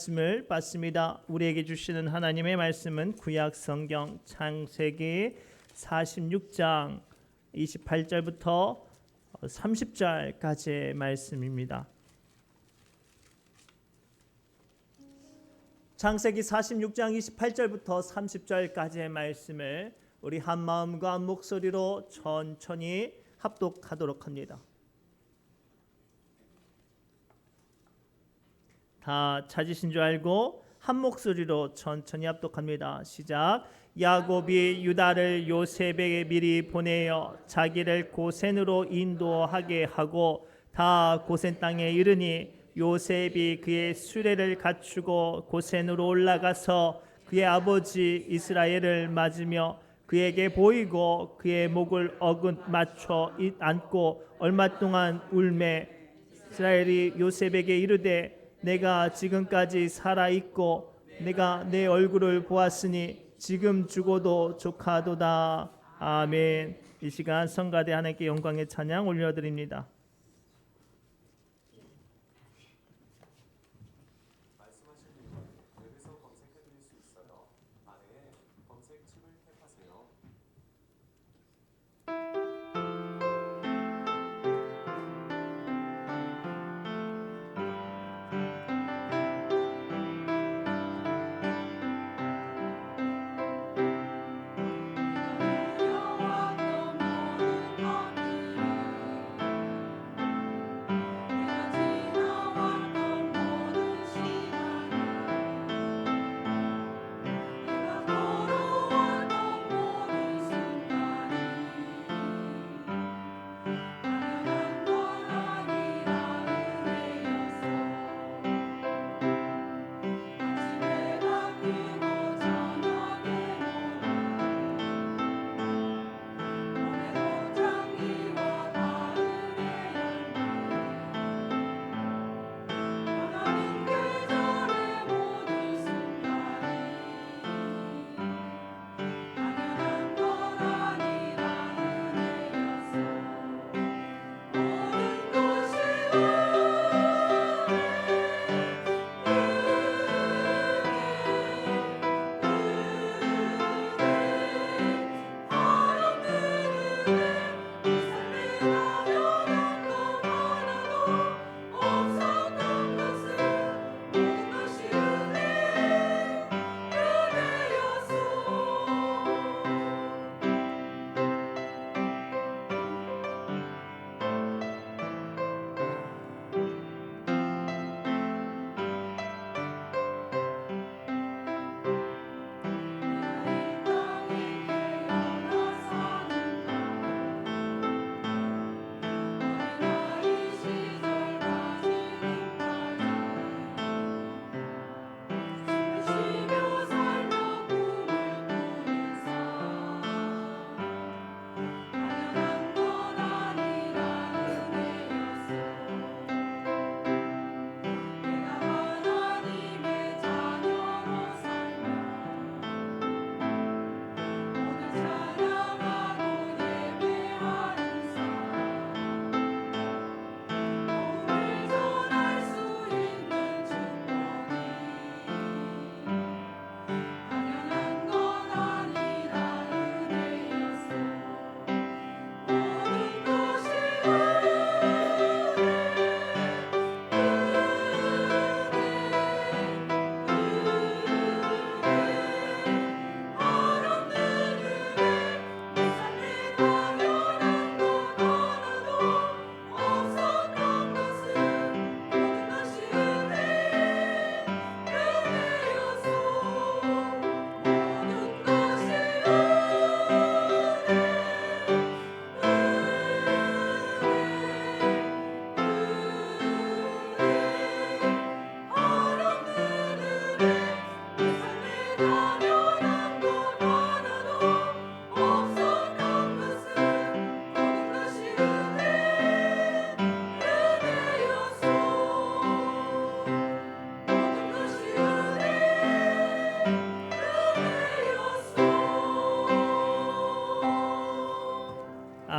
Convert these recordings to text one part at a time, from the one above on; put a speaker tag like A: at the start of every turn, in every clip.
A: 말씀을 받습니다. 우리에게 주시는 하나님의 말씀은 구약 성경 창세기 46장 28절부터 30절까지의 말씀입니다. 창세기 46장 28절부터 30절까지의 말씀을 우리 한 마음과 한 목소리로 천천히 합독하도록 합니다. 다 찾으신 줄 알고 한 목소리로 천천히 합독합니다. 시작. 야곱이 유다를 요셉에게 미리 보내어 자기를 고센으로 인도하게 하고 다 고센 땅에 이르니 요셉이 그의 수레를 갖추고 고센으로 올라가서 그의 아버지 이스라엘을 맞으며 그에게 보이고 그의 목을 어긋 맞춰 안고 얼마 동안 울매 이스라엘이 요셉에게 이르되 내가 지금까지 살아있고 내가 내 얼굴을 보았으니 지금 죽어도 족하도다. 아멘. 이 시간 성가대 하나님께 영광의 찬양 올려드립니다.
B: 말씀하신 내용 웹에서 검색해 드릴 수 있어요. 아래에 검색 칩을 탭하세요.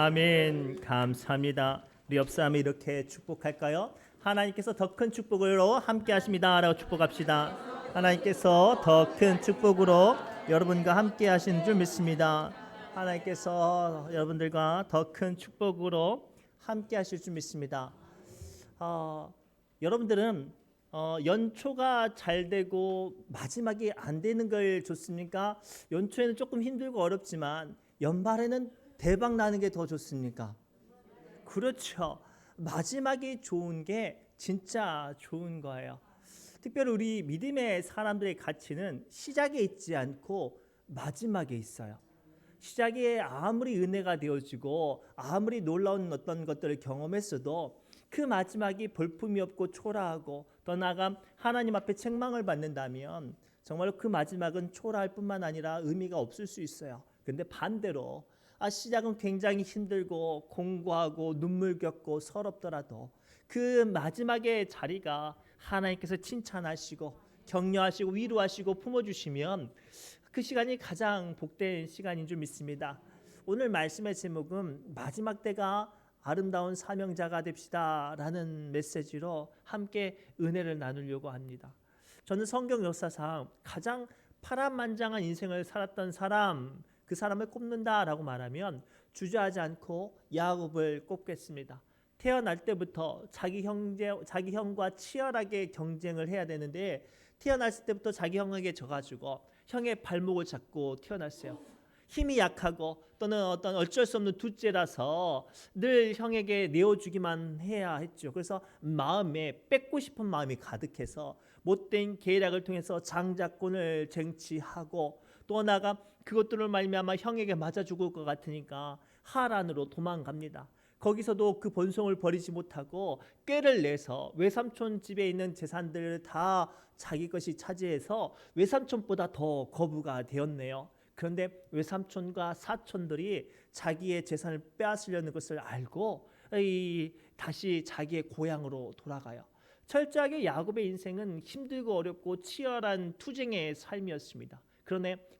A: 아멘. 감사합니다. 우리 옆 사람이 이렇게 축복할까요? 하나님께서 더 큰 축복으로 함께 하십니다라고 축복합시다. 하나님께서 더 큰 축복으로 여러분과 함께 하시는 줄 믿습니다. 하나님께서 여러분들과 더 큰 축복으로 함께 하실 줄 믿습니다. 여러분들은 연초가 잘 되고 마지막이 안 되는 걸 좋습니까? 연초에는 조금 힘들고 어렵지만 연말에는 대박 나는 게 더 좋습니까? 그렇죠. 마지막이 좋은 게 진짜 좋은 거예요. 특별히 우리 믿음의 사람들의 가치는 시작에 있지 않고 마지막에 있어요. 시작에 아무리 은혜가 되어지고 아무리 놀라운 어떤 것들을 경험했어도 그 마지막이 볼품이 없고 초라하고 더 나아가 하나님 앞에 책망을 받는다면 정말로 그 마지막은 초라할 뿐만 아니라 의미가 없을 수 있어요. 근데 반대로 시작은 굉장히 힘들고 공고하고 눈물겹고 서럽더라도 그 마지막의 자리가 하나님께서 칭찬하시고 격려하시고 위로하시고 품어주시면 그 시간이 가장 복된 시간인 줄 믿습니다. 오늘 말씀의 제목은 마지막 때가 아름다운 사명자가 됩시다 라는 메시지로 함께 은혜를 나누려고 합니다. 저는 성경 역사상 가장 파란만장한 인생을 살았던 사람, 그 사람을 꼽는다라고 말하면 주저하지 않고 야곱을 꼽겠습니다. 태어날 때부터 자기 형과 치열하게 경쟁을 해야 되는데 태어났을 때부터 자기 형에게 져가지고 형의 발목을 잡고 태어났어요. 힘이 약하고 또는 어떤 어쩔 수 없는 둘째라서 늘 형에게 내어주기만 해야 했죠. 그래서 마음에 뺏고 싶은 마음이 가득해서 못된 계략을 통해서 장자권을 쟁취하고 또 나아가 그것들을 말미암아 형에게 맞아 죽을 것 같으니까 하란으로 도망갑니다. 거기서도 그 본성을 버리지 못하고 꾀를 내서 외삼촌 집에 있는 재산들을 다 자기 것이 차지해서 외삼촌보다 더 거부가 되었네요. 그런데 외삼촌과 사촌들이 자기의 재산을 빼앗으려는 것을 알고 다시 자기의 고향으로 돌아가요. 철저하게 야곱의 인생은 힘들고 어렵고 치열한 투쟁의 삶이었습니다.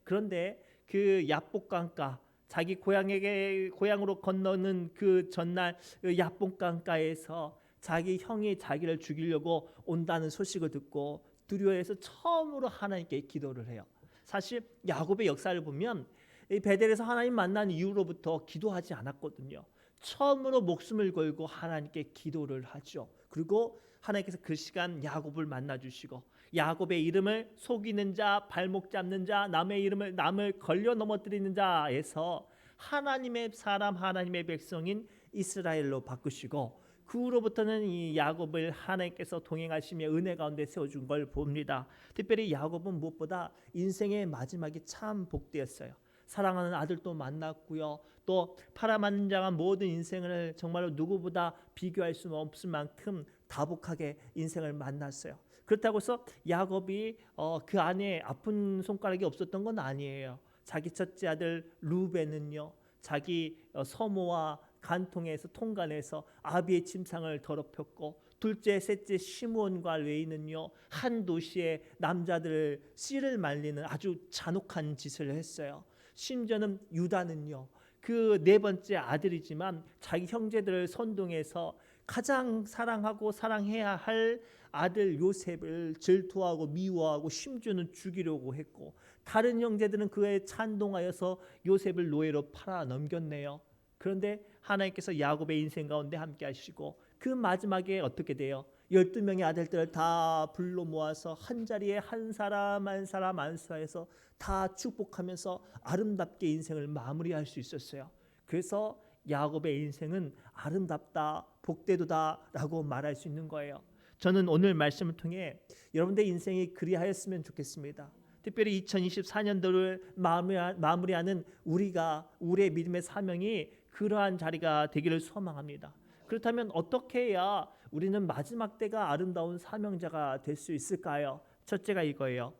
A: 그런데 그 야복강가 자기 고향으로 건너는 그 전날 그 야복강가에서 자기 형이 자기를 죽이려고 온다는 소식을 듣고 두려워해서 처음으로 하나님께 기도를 해요. 사실 야곱의 역사를 보면 이 베델에서 하나님 만난 이후로부터 기도하지 않았거든요. 처음으로 목숨을 걸고 하나님께 기도를 하죠. 그리고 하나님께서 그 시간 야곱을 만나 주시고 야곱의 이름을 속이는 자, 발목 잡는 자, 남을 걸려 넘어뜨리는 자에서 하나님의 사람, 하나님의 백성인 이스라엘로 바꾸시고 그 후로부터는 이 야곱을 하나님께서 동행하시며 은혜 가운데 세워준 걸 봅니다. 특별히 야곱은 무엇보다 인생의 마지막이 참 복되었어요. 사랑하는 아들도 만났고요. 또 파란만장한 모든 인생을 정말로 누구보다 비교할 수 없을 만큼 다복하게 인생을 만났어요. 그렇다고 해서 야곱이 그 안에 아픈 손가락이 없었던 건 아니에요. 자기 첫째 아들 루벤은요. 자기 서모와 간통에서 통간에서 아비의 침상을 더럽혔고 둘째, 셋째 시므온과 레이는요 한 도시의 남자들을 씨를 말리는 아주 잔혹한 짓을 했어요. 심지어는 유다는요 그 네 번째 아들이지만 자기 형제들을 선동해서 가장 사랑하고 사랑해야 할 아들 요셉을 질투하고 미워하고 심지어는 죽이려고 했고 다른 형제들은 그에 찬동하여서 요셉을 노예로 팔아 넘겼네요. 그런데 하나님께서 야곱의 인생 가운데 함께 하시고 그 마지막에 어떻게 돼요? 12명의 아들들을 다 불러 모아서 한 자리에 한 사람 한 사람 안수하여서 다 축복하면서 아름답게 인생을 마무리할 수 있었어요. 그래서 야곱의 인생은 아름답다, 복되도다라고 말할 수 있는 거예요. 저는 오늘 말씀을 통해 여러분들의 인생이 그리하였으면 좋겠습니다. 특별히 2024년도를 마무리하는 우리의 믿음의 사명이 그러한 자리가 되기를 소망합니다. 그렇다면 어떻게 해야 우리는 마지막 때가 아름다운 사명자가 될 수 있을까요? 첫째가 이거예요.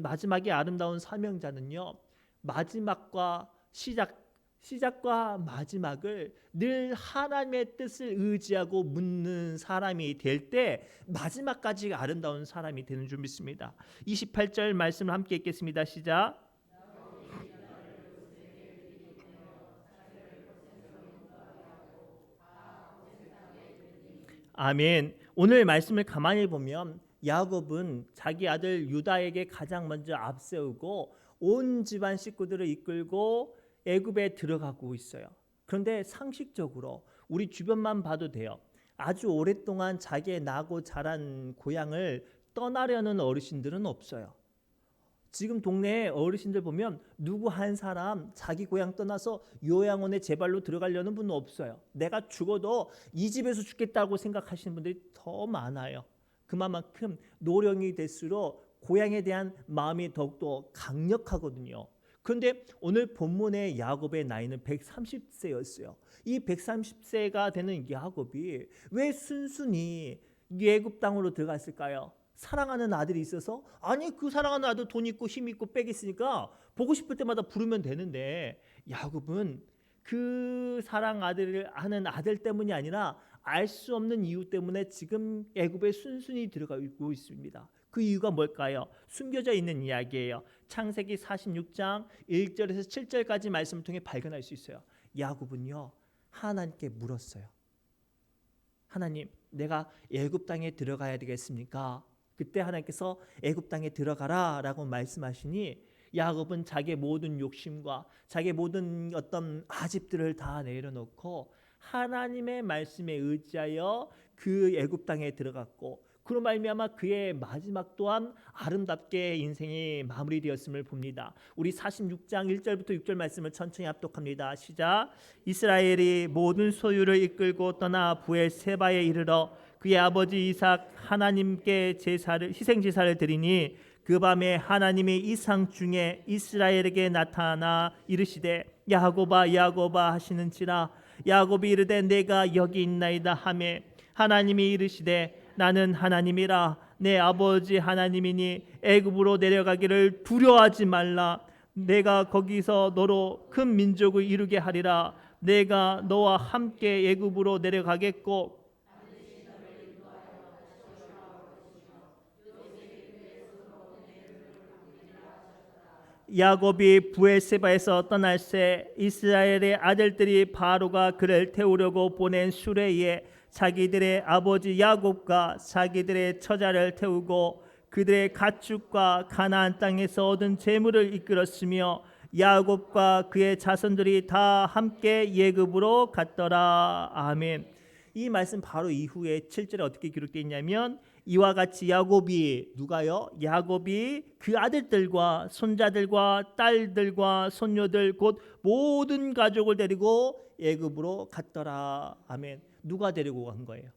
A: 마지막에 아름다운 사명자는요. 마지막과 시작과 마지막을 늘 하나님의 뜻을 의지하고 묻는 사람이 될 때 마지막까지 아름다운 사람이 되는 줄 믿습니다. 28절 말씀을 함께 읽겠습니다. 시작. 아멘. 오늘 말씀을 가만히 보면 야곱은 자기 아들 유다에게 가장 먼저 앞세우고 온 집안 식구들을 이끌고 애굽에 들어가고 있어요. 그런데 상식적으로 우리 주변만 봐도 돼요. 아주 오랫동안 자기의 나고 자란 고향을 떠나려는 어르신들은 없어요. 지금 동네에 어르신들 보면 누구 한 사람 자기 고향 떠나서 요양원에 제 발로 들어가려는 분은 없어요. 내가 죽어도 이 집에서 죽겠다고 생각하시는 분들이 더 많아요. 그만큼 노령이 될수록 고향에 대한 마음이 더욱더 강력하거든요. 그런데 오늘 본문의 야곱의 나이는 130세였어요. 이 130세가 되는 야곱이 왜 순순히 애굽 땅으로 들어갔을까요? 사랑하는 아들이 있어서? 아니, 그 사랑하는 아들 돈 있고 힘 있고 빽 있으니까 보고 싶을 때마다 부르면 되는데, 야곱은 그 사랑 아들을 하는 아들 때문이 아니라 알 수 없는 이유 때문에 지금 애굽에 순순히 들어가고 있습니다. 그 이유가 뭘까요? 숨겨져 있는 이야기예요. 창세기 46장 1절에서 7절까지 말씀을 통해 발견할 수 있어요. 야곱은요, 하나님께 물었어요. 하나님, 내가 애굽 땅에 들어가야 되겠습니까? 그때 하나님께서 애굽 땅에 들어가라라고 말씀하시니 야곱은 자기의 모든 욕심과 자기의 모든 어떤 아집들을 다 내려놓고 하나님의 말씀에 의지하여 그 애굽 땅에 들어갔고, 그로 말미암아 그의 마지막 또한 아름답게 인생이 마무리되었음을 봅니다. 우리 46장 1절부터 6절 말씀을 천천히 합독합니다. 시작. 이스라엘이 모든 소유를 이끌고 떠나 브엘세바에 이르러 그의 아버지 이삭 하나님께 희생 제사를 드리니 그 밤에 하나님이 이상 중에 이스라엘에게 나타나 이르시되 야곱아 야곱아 하시는지라. 야곱이 이르되 내가 여기 있나이다 하매 하나님이 이르시되 나는 하나님이라 내 아버지 하나님이니 애굽으로 내려가기를 두려워하지 말라. 내가 거기서 너로 큰 민족을 이루게 하리라. 내가 너와 함께 애굽으로 내려가겠고 야곱이 브엘세바에서 떠날 새 이스라엘의 아들들이 바로가 그를 태우려고 보낸 수레에 자기들의 아버지 야곱과 자기들의 처자를 태우고 그들의 가축과 가나안 땅에서 얻은 재물을 이끌었으며 야곱과 그의 자손들이 다 함께 애굽으로 갔더라. 아멘. 이 말씀 바로 이후에 7절에 어떻게 기록되어 있냐면 이와 같이 야곱이 누가요? 야곱이 그 아들들과 손자들과 딸들과 손녀들 곧 모든 가족을 데리고 애굽으로 갔더라. 아멘. 누가 데리고 간 거예요?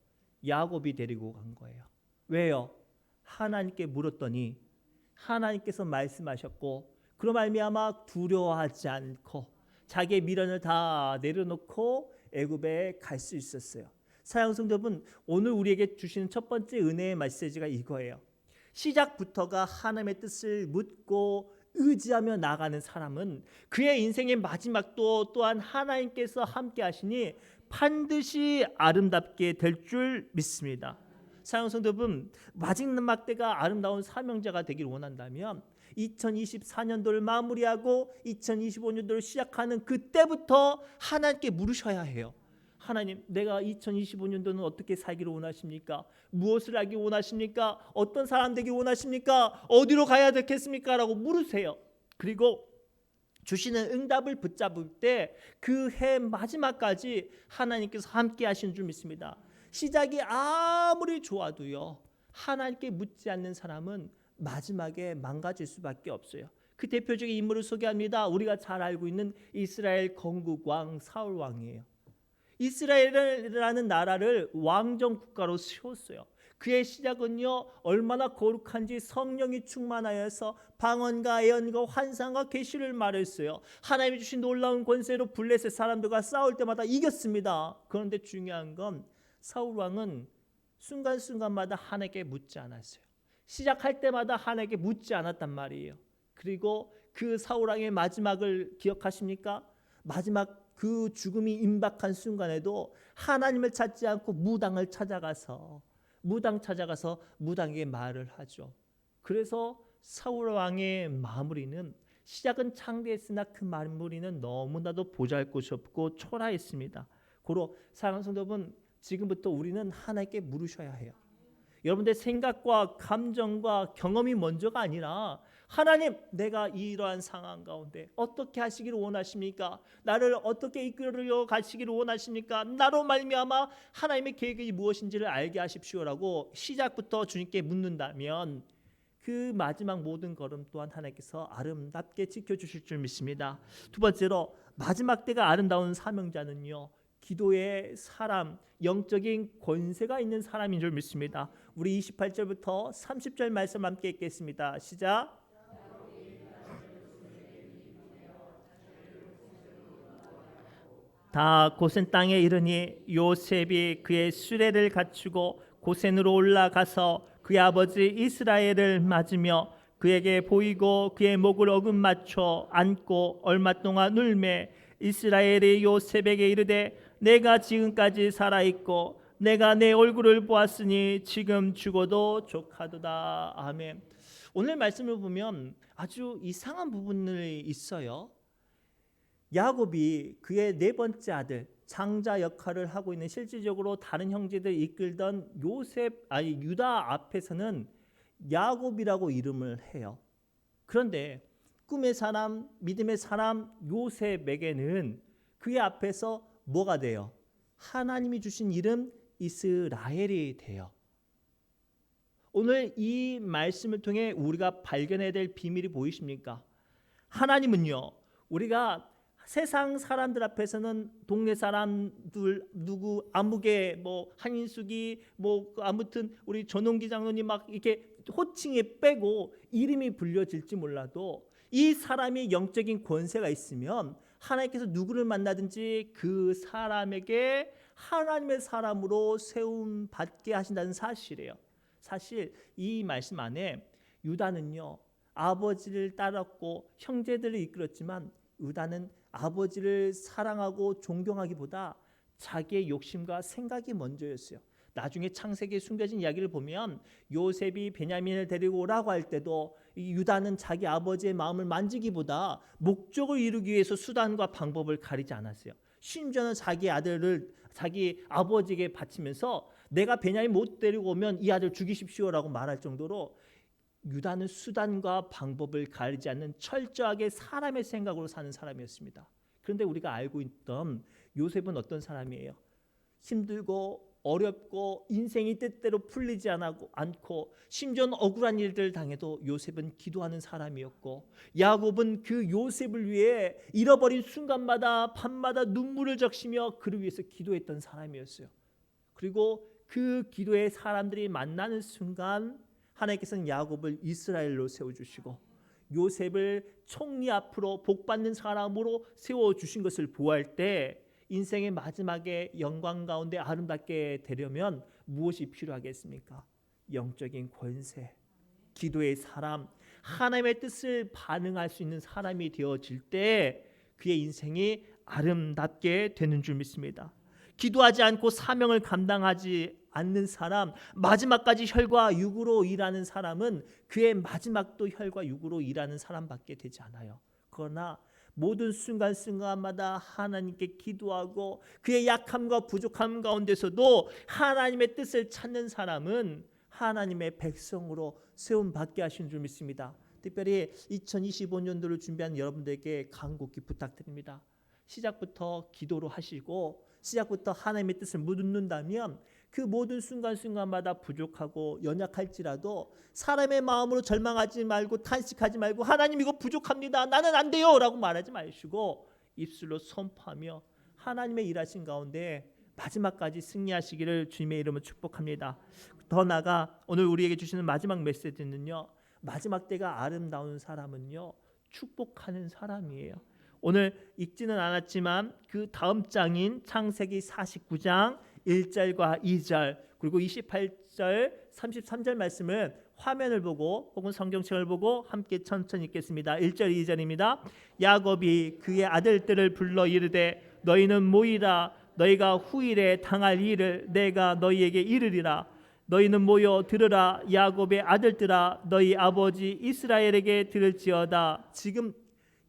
A: 야곱이 데리고 간 거예요. 왜요? 하나님께 물었더니 하나님께서 말씀하셨고 그로 말미암아 두려워하지 않고 자기의 미련을 다 내려놓고 애굽에 갈 수 있었어요. 사랑하는 성도분, 오늘 우리에게 주시는 첫 번째 은혜의 메시지가 이거예요. 시작부터가 하나님의 뜻을 묻고 의지하며 나가는 사람은 그의 인생의 마지막도 또한 하나님께서 함께 하시니 반드시 아름답게 될 줄 믿습니다. 사랑하는 성도분, 마지막 때가 아름다운 사명자가 되길 원한다면 2024년도를 마무리하고 2025년도를 시작하는 그때부터 하나님께 물으셔야 해요. 하나님, 내가 2025년도는 어떻게 살기를 원하십니까? 무엇을 하기 원하십니까? 어떤 사람 되기 원하십니까? 어디로 가야 되겠습니까? 라고 물으세요. 그리고 주시는 응답을 붙잡을 때 그 해 마지막까지 하나님께서 함께 하시는 줄 믿습니다. 시작이 아무리 좋아도요, 하나님께 묻지 않는 사람은 마지막에 망가질 수밖에 없어요. 그 대표적인 인물을 소개합니다. 우리가 잘 알고 있는 이스라엘 건국왕 사울 왕이에요. 이스라엘이라는 나라를 왕정 국가로 세웠어요. 그의 시작은요, 얼마나 거룩한지 성령이 충만하여서 방언과 예언과 환상과 계시를 말했어요. 하나님이 주신 놀라운 권세로 블레셋 사람들과 싸울 때마다 이겼습니다. 그런데 중요한 건 사울 왕은 순간순간마다 하나님께 묻지 않았어요. 시작할 때마다 하나님께 묻지 않았단 말이에요. 그리고 그 사울 왕의 마지막을 기억하십니까? 마지막 그 죽음이 임박한 순간에도 하나님을 찾지 않고 무당을 찾아가서 무당에게 말을 하죠. 그래서 사울 왕의 마무리는 시작은 창대했으나 그 마무리는 너무나도 보잘것없고 초라했습니다. 고로 사랑하는 성도분, 지금부터 우리는 하나님께 물으셔야 해요. 여러분들의 생각과 감정과 경험이 먼저가 아니라 하나님, 내가 이러한 상황 가운데 어떻게 하시기를 원하십니까? 나를 어떻게 이끌어 가시기를 원하십니까? 나로 말미암아 하나님의 계획이 무엇인지를 알게 하십시오라고 시작부터 주님께 묻는다면 그 마지막 모든 걸음 또한 하나님께서 아름답게 지켜주실 줄 믿습니다. 두 번째로 마지막 때가 아름다운 사명자는요, 기도의 사람, 영적인 권세가 있는 사람인 줄 믿습니다. 우리 28절부터 30절 말씀 함께 읽겠습니다. 시작. 다 고센 땅에 이르니 요셉이 그의 수레를 갖추고 고센으로 올라가서 그의 아버지 이스라엘을 맞으며 그에게 보이고 그의 목을 어금 맞춰 안고 얼마 동안 울매 이스라엘이 요셉에게 이르되 내가 지금까지 살아있고 내가 내 얼굴을 보았으니 지금 죽어도 족하도다. 아멘. 오늘 말씀을 보면 아주 이상한 부분이 있어요. 야곱이 그의 네 번째 아들 장자 역할을 하고 있는, 실질적으로 다른 형제들 이끌던 유다 앞에서는 야곱이라고 이름을 해요. 그런데 꿈의 사람, 믿음의 사람 요셉에게는 그의 앞에서 뭐가 돼요? 하나님이 주신 이름 이스라엘이 돼요. 오늘 이 말씀을 통해 우리가 발견해야 될 비밀이 보이십니까? 하나님은요, 우리가 세상 사람들 앞에서는 동네 사람들 누구 아무개 뭐 한인숙이 뭐 아무튼 우리 전홍기 장로님 막 이렇게 호칭에 빼고 이름이 불려질지 몰라도 이 사람이 영적인 권세가 있으면 하나님께서 누구를 만나든지 그 사람에게 하나님의 사람으로 세움 받게 하신다는 사실이에요. 사실 이 말씀 안에 유다는요, 아버지를 따랐고 형제들을 이끌었지만 유다는 아버지를 사랑하고 존경하기보다 자기의 욕심과 생각이 먼저였어요. 나중에 창세기에 숨겨진 이야기를 보면 요셉이 베냐민을 데리고 오라고 할 때도 이 유다는 자기 아버지의 마음을 만지기보다 목적을 이루기 위해서 수단과 방법을 가리지 않았어요. 심지어는 자기 아들을 자기 아버지에게 바치면서 내가 베냐민 못 데리고 오면 이 아들 죽이십시오라고 말할 정도로 유다는 수단과 방법을 가리지 않는 철저하게 사람의 생각으로 사는 사람이었습니다. 그런데 우리가 알고 있던 요셉은 어떤 사람이에요? 힘들고 어렵고 인생이 뜻대로 풀리지 않고 심지어는 억울한 일들을 당해도 요셉은 기도하는 사람이었고, 야곱은 그 요셉을 위해 잃어버린 순간마다 밤마다 눈물을 적시며 그를 위해서 기도했던 사람이었어요. 그리고 그 기도의 사람들이 만나는 순간 하나님께서는 야곱을 이스라엘로 세워주시고 요셉을 총리 앞으로 복받는 사람으로 세워주신 것을 보호할 때 인생의 마지막에 영광 가운데 아름답게 되려면 무엇이 필요하겠습니까? 영적인 권세, 기도의 사람, 하나님의 뜻을 반응할 수 있는 사람이 되어질 때 그의 인생이 아름답게 되는 줄 믿습니다. 기도하지 않고 사명을 감당하지 않는 사람, 마지막까지 혈과 육으로 일하는 사람은 그의 마지막도 혈과 육으로 일하는 사람밖에 되지 않아요. 그러나 모든 순간순간마다 하나님께 기도하고 그의 약함과 부족함 가운데서도 하나님의 뜻을 찾는 사람은 하나님의 백성으로 세움받게 하신 줄 믿습니다. 특별히 2025년도를 준비하는 여러분들에게 간곡히 부탁드립니다. 시작부터 기도로 하시고 시작부터 하나님의 뜻을 묻는다면 그 모든 순간순간마다 부족하고 연약할지라도 사람의 마음으로 절망하지 말고 탄식하지 말고 하나님 이거 부족합니다, 나는 안 돼요 라고 말하지 마시고 입술로 선포하며 하나님의 일하신 가운데 마지막까지 승리하시기를 주님의 이름으로 축복합니다. 더 나아가 오늘 우리에게 주시는 마지막 메시지는요, 마지막 때가 아름다운 사람은요 축복하는 사람이에요. 오늘 읽지는 않았지만 그 다음 장인 창세기 49장 1절과 2절 그리고 28절 33절 말씀을 화면을 보고 혹은 성경책을 보고 함께 천천히 읽겠습니다. 1절 2절입니다. 야곱이 그의 아들들을 불러 이르되 너희는 모이라, 너희가 후일에 당할 일을 내가 너희에게 이르리라. 너희는 모여 들으라. 야곱의 아들들아, 너희 아버지 이스라엘에게 들을지어다. 지금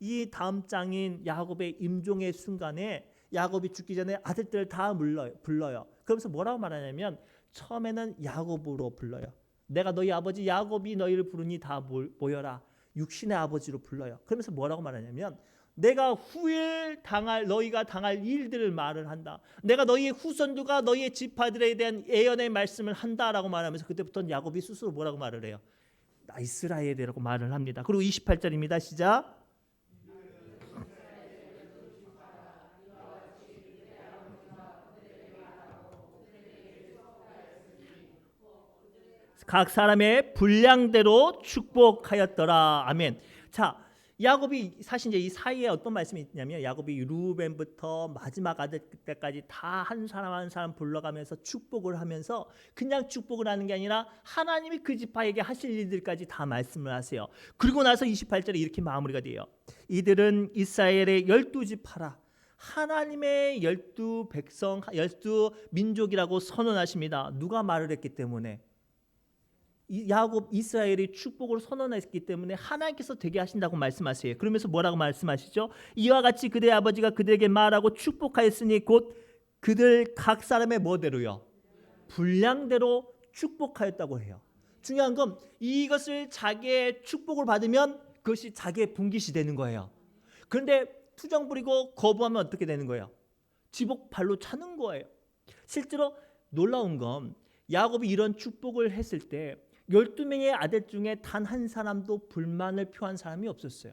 A: 이 다음 장인 야곱의 임종의 순간에 야곱이 죽기 전에 아들들을 다 불러요. 그러면서 뭐라고 말하냐면 처음에는 야곱으로 불러요. 내가 너희 아버지 야곱이 너희를 부르니 다 모여라. 육신의 아버지로 불러요. 그러면서 뭐라고 말하냐면 내가 후일 당할 너희가 당할 일들을 말을 한다. 내가 너희의 후손들과 너희의 지파들에 대한 예언의 말씀을 한다라고 말하면서 그때부터는 야곱이 스스로 뭐라고 말을 해요? 나 이스라엘이라고 말을 합니다. 그리고 28절입니다. 시작. 각 사람의 분량대로 축복하였더라. 아멘. 자, 야곱이 사실 이제 이 사이에 어떤 말씀이 있냐면 야곱이 루벤부터 마지막 아들 때까지 다 한 사람 한 사람 불러가면서 축복을 하면서 그냥 축복을 하는 게 아니라 하나님이 그 지파에게 하실 일들까지 다 말씀을 하세요. 그리고 나서 28절에 이렇게 마무리가 돼요. 이들은 이스라엘의 12지파라. 하나님의 12백성, 12민족이라고 선언하십니다. 누가 말을 했기 때문에? 야곱 이스라엘이 축복을 선언했기 때문에 하나님께서 되게 하신다고 말씀하세요. 그러면서 뭐라고 말씀하시죠? 이와 같이 그들의 아버지가 그들에게 말하고 축복하였으니 곧 그들 각 사람의 뭐대로요? 분량대로 축복하였다고 해요. 중요한 건 이것을 자기의 축복을 받으면 그것이 자기의 분깃이 되는 거예요. 그런데 투정 부리고 거부하면 어떻게 되는 거예요? 지복 발로 차는 거예요. 실제로 놀라운 건 야곱이 이런 축복을 했을 때 12명의 아들 중에 단 한 사람도 불만을 표한 사람이 없었어요.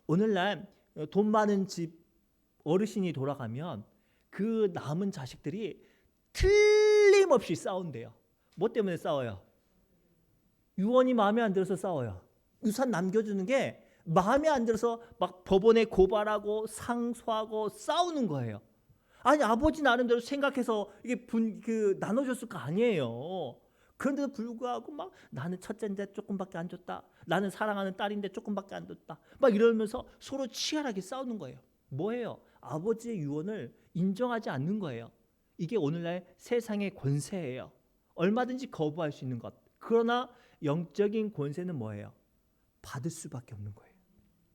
A: 오늘날 돈 많은 집 어르신이 돌아가면 그 남은 자식들이 틀림없이 싸운대요. 뭐 때문에 싸워요? 유언이 마음에 안 들어서 싸워요. 유산 남겨주는 게 마음에 안 들어서 막 법원에 고발하고 상소하고 싸우는 거예요. 아니 아버지 나름대로 생각해서 이게 나눠줬을 거 아니에요. 그런데도 불구하고 막 나는 첫째인데 조금밖에 안 줬다. 나는 사랑하는 딸인데 조금밖에 안 줬다. 막 이러면서 서로 치열하게 싸우는 거예요. 뭐예요? 아버지의 유언을 인정하지 않는 거예요. 이게 오늘날 세상의 권세예요. 얼마든지 거부할 수 있는 것. 그러나 영적인 권세는 뭐예요? 받을 수밖에 없는 거예요.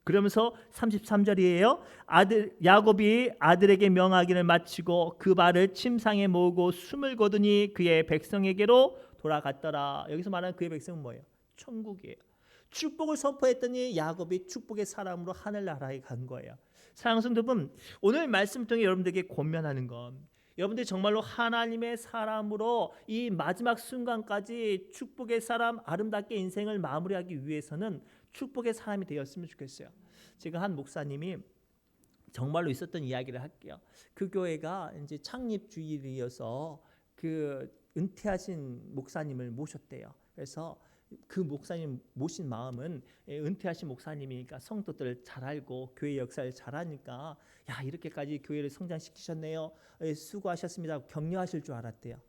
A: 그러면서 33절이에요. 야곱이 아들에게 명하기를 마치고 그 발을 침상에 모으고 숨을 거두니 그의 백성에게로 돌아갔더라. 여기서 말하는 그의 백성은 뭐예요? 천국이에요. 축복을 선포했더니 야곱이 축복의 사람으로 하늘나라에 간 거예요. 사랑하는 성도 여러분, 오늘 말씀 통해 여러분들에게 권면하는 건 여러분들이 정말로 하나님의 사람으로 이 마지막 순간까지 축복의 사람, 아름답게 인생을 마무리하기 위해서는 축복의 사람이 되었으면 좋겠어요. 제가 한 목사님이 정말로 있었던 이야기를 할게요. 그 교회가 이제 창립 주일이어서 그 은퇴하신 목사님을 모셨대요. 그래서 그 목사님 모신 마음은 은퇴하신 목사님이니까 성도들을 잘 알고 교회 역사를 잘 아니까 야 이렇게까지 교회를 성장시키셨네요. 수고하셨습니다. 격려하실 줄 알았대요.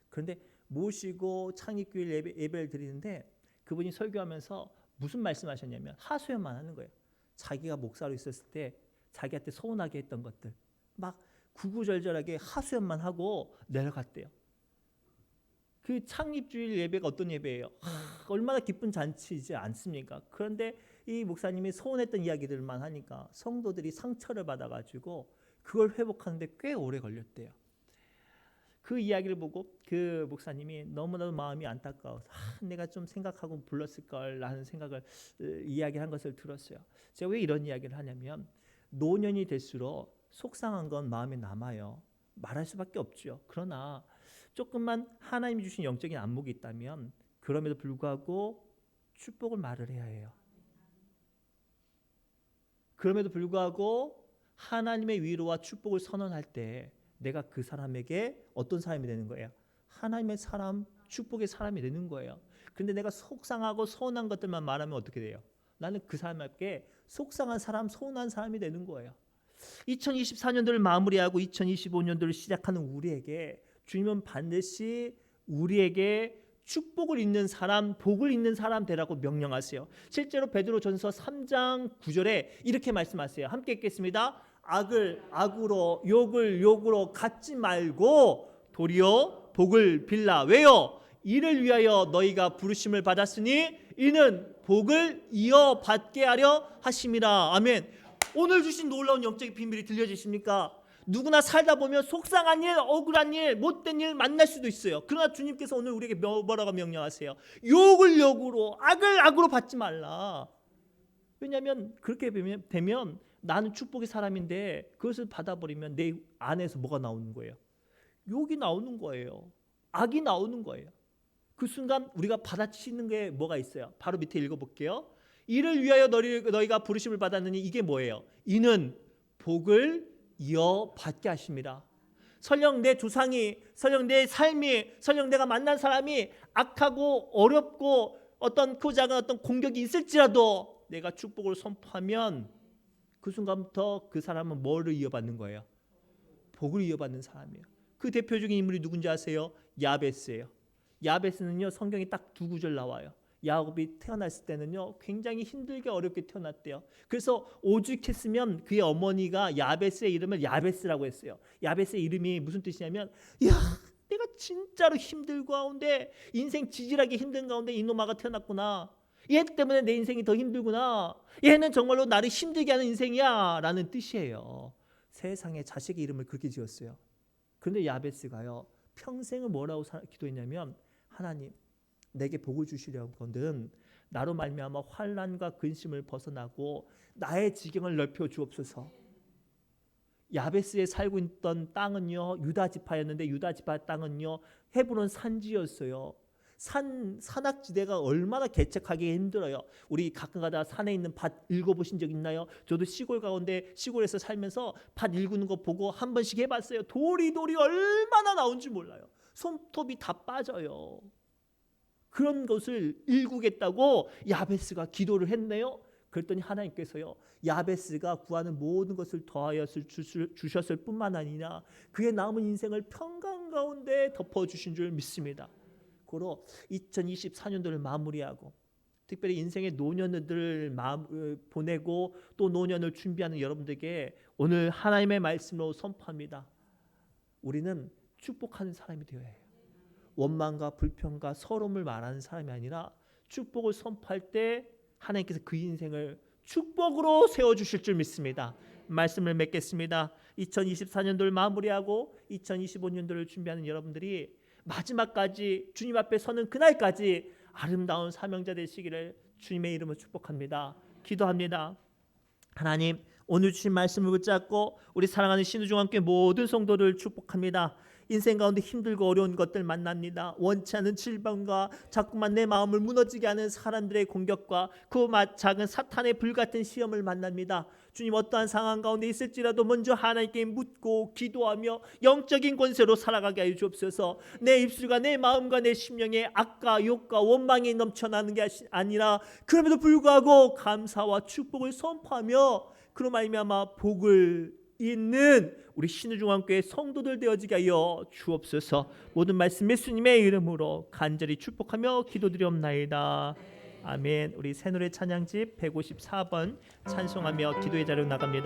A: 그런데 모시고 창립교회 예배를 드리는데 그분이 설교하면서 무슨 말씀하셨냐면 하소연만 하는 거예요. 자기가 목사로 있었을 때 자기한테 서운하게 했던 것들 막 구구절절하게 하소연만 하고 내려갔대요. 그 창립주일 예배가 어떤 예배예요? 얼마나 기쁜 잔치이지 않습니까? 그런데 이 목사님이 서운했던 이야기들만 하니까 성도들이 상처를 받아가지고 그걸 회복하는데 꽤 오래 걸렸대요. 그 이야기를 보고 그 목사님이 너무나도 마음이 안타까워서 내가 좀 생각하고 불렀을 걸라는 생각을 이야기한 것을 들었어요. 제가 왜 이런 이야기를 하냐면 노년이 될수록 속상한 건 마음에 남아요. 말할 수밖에 없죠. 그러나 조금만 하나님이 주신 영적인 안목이 있다면 그럼에도 불구하고 축복을 말을 해야 해요. 그럼에도 불구하고 하나님의 위로와 축복을 선언할 때 내가 그 사람에게 어떤 사람이 되는 거예요? 하나님의 사람, 축복의 사람이 되는 거예요. 그런데 내가 속상하고 서운한 것들만 말하면 어떻게 돼요? 나는 그 사람에게 속상한 사람, 서운한 사람이 되는 거예요. 2024년도를 마무리하고 2025년도를 시작하는 우리에게 주님은 반드시 우리에게 축복을 있는 사람, 복을 있는 사람 되라고 명령하세요. 실제로 베드로전서 3장 9절에 이렇게 말씀하세요. 함께 읽겠습니다. 악을 악으로 욕을 욕으로 갚지 말고 도리어 복을 빌라. 왜요? 이를 위하여 너희가 부르심을 받았으니 이는 복을 이어받게 하려 하심이라. 아멘. 오늘 주신 놀라운 영적인 비밀이 들려지십니까? 누구나 살다 보면 속상한 일, 억울한 일, 못된 일 만날 수도 있어요. 그러나 주님께서 오늘 우리에게 뭐라고 명령하세요? 욕을 욕으로, 악을 악으로 받지 말라. 왜냐하면 그렇게 되면 나는 축복의 사람인데 그것을 받아버리면 내 안에서 뭐가 나오는 거예요? 욕이 나오는 거예요. 악이 나오는 거예요. 그 순간 우리가 받아치는 게 뭐가 있어요? 바로 밑에 읽어볼게요. 이를 위하여 너희가 부르심을 받았느니 이게 뭐예요? 이는 복을 이어받게 하십니다. 설령 내 조상이, 설령 내 삶이, 설령 내가 만난 사람이 악하고 어렵고 어떤 그 작은 어떤 공격이 있을지라도 내가 축복을 선포하면 그 순간부터 그 사람은 뭐를 이어받는 거예요? 복을 이어받는 사람이에요. 그 대표적인 인물이 누군지 아세요? 야베스예요. 야베스는요, 성경에 딱 두 구절 나와요. 야곱이 태어났을 때는요, 굉장히 힘들게 어렵게 태어났대요. 그래서 오죽했으면 그의 어머니가 야베스의 이름을 야베스라고 했어요. 야베스의 이름이 무슨 뜻이냐면, 야, 내가 진짜로 힘들고 가운데 인생 지질하게 힘든 가운데 이놈아가 태어났구나. 얘 때문에 내 인생이 더 힘들구나. 얘는 정말로 나를 힘들게 하는 인생이야 라는 뜻이에요. 세상에 자식의 이름을 그렇게 지었어요. 그런데 야베스가요, 평생을 뭐라고 기도했냐면, 하나님, 내게 복을 주시려거든 나로 말미암아 환난과 근심을 벗어나고 나의 지경을 넓혀 주옵소서. 야베스에 살고 있던 땅은요, 유다 지파였는데 유다 지파 땅은요, 헤브론 산지였어요. 산악지대가 얼마나 개척하기 힘들어요. 우리 가끔가다 산에 있는 밭 읽어보신 적 있나요? 저도 시골 가운데 시골에서 살면서 밭 읽는 거 보고 한 번씩 해봤어요. 돌이 얼마나 나온지 몰라요. 손톱이 다 빠져요. 그런 것을 일구겠다고 야베스가 기도를 했네요. 그랬더니 하나님께서요, 야베스가 구하는 모든 것을 더하여 주셨을 뿐만 아니라 그의 남은 인생을 평강 가운데 덮어주신 줄 믿습니다. 고로 2024년도를 마무리하고 특별히 인생의 노년들을 보내고 또 노년을 준비하는 여러분들에게 오늘 하나님의 말씀으로 선포합니다. 우리는 축복하는 사람이 되어야 해요. 원망과 불평과 서러움을 말하는 사람이 아니라 축복을 선포할 때 하나님께서 그 인생을 축복으로 세워주실 줄 믿습니다. 말씀을 맺겠습니다. 2024년도를 마무리하고 2025년도를 준비하는 여러분들이 마지막까지 주님 앞에 서는 그날까지 아름다운 사명자 되시기를 주님의 이름으로 축복합니다. 기도합니다. 하나님, 오늘 주신 말씀을 붙잡고 우리 사랑하는 신우중학교 모든 성도를 축복합니다. 인생 가운데 힘들고 어려운 것들 만납니다. 원치 않은 질병과 자꾸만 내 마음을 무너지게 하는 사람들의 공격과 그 작은 사탄의 불같은 시험을 만납니다. 주님, 어떠한 상황 가운데 있을지라도 먼저 하나님께 묻고 기도하며 영적인 권세로 살아가게 하여 주옵소서. 내 입술과 내 마음과 내 심령에 악과 욕과 원망이 넘쳐나는 게 아니라 그럼에도 불구하고 감사와 축복을 선포하며 그로 말미암아 복을 있는 우리 신우중앙교회 성도들 되어지게 하여 주옵소서. 모든 말씀 예수님의 이름으로 간절히 축복하며 기도드리옵나이다. 아멘. 우리 새노래 찬양집 154번 찬송하며 기도의 자리로 나갑니다.